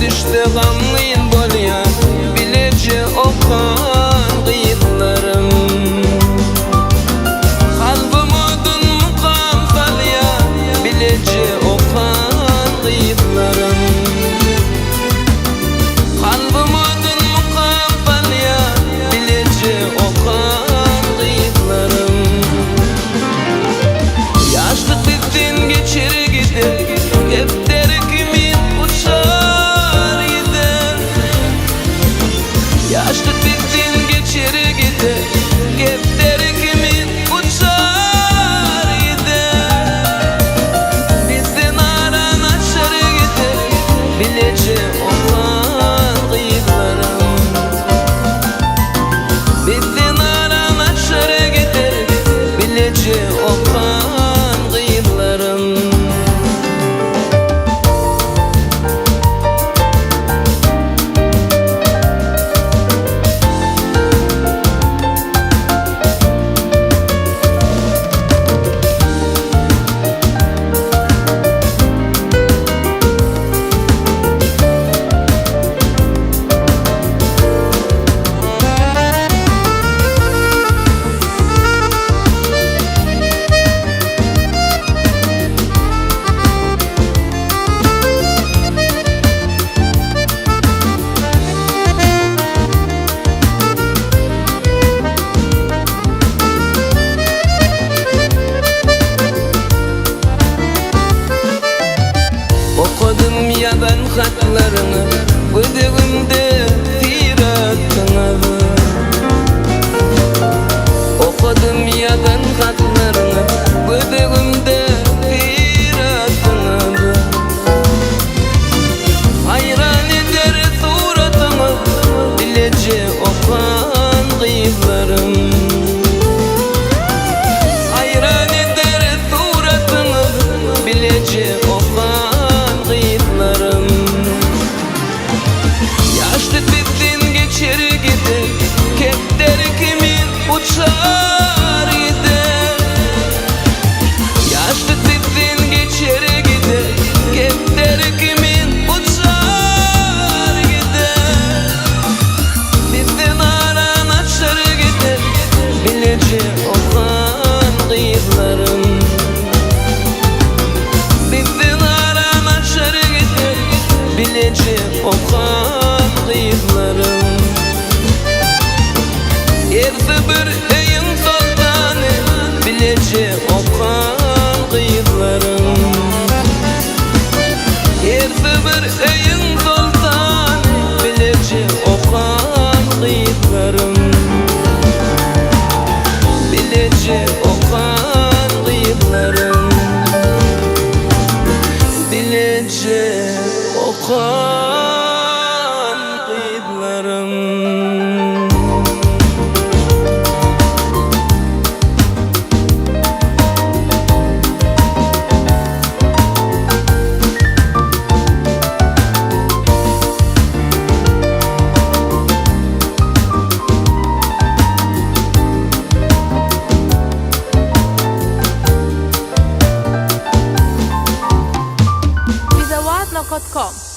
düşte gamlıyın bolýar, bilece okan gıyıklarım. Kalbimodun mukam kalýar, bilece okan gıyıklarım. Kalbimodun mukam kalýar, bilece okan gıyıklarım. Yaşlyk bizden geçer gider, kepderi kimin uçar gider. Yaşlyk bizden geçer gider, kepderi kimin uçar gider. Bizden aran açar gider, bilece okan gıyıklarım. Bizden aran açar gider, bilece okan gıyıklarım. Okudum yaban hatlarını, bıdığımda tiratını. Okudum yaban hatlarını, bıdığımda tiratını. Hayran eder suratını, bilece okan gıyıklarım. Hayran eder suratını, bilece okan gıyıklarım. Yaşlyk bizden geçer gider, kepderi kimin uçar gider. Yaşlyk bizden geçer gider, kepderi kimin uçar gider. Bizden aran açar gider, bilece okan gıyıklarım. Bizden aran açar gider, bilece okan gıyıklarım. Erse bir eyin sultanı, bilece okan gıyıklarım. Erse bir eyin sultanı, bilece okan gıyıklarım. Bilece okan gıyıklarım. Bilece okan gıyıklarım. Bizawatna.com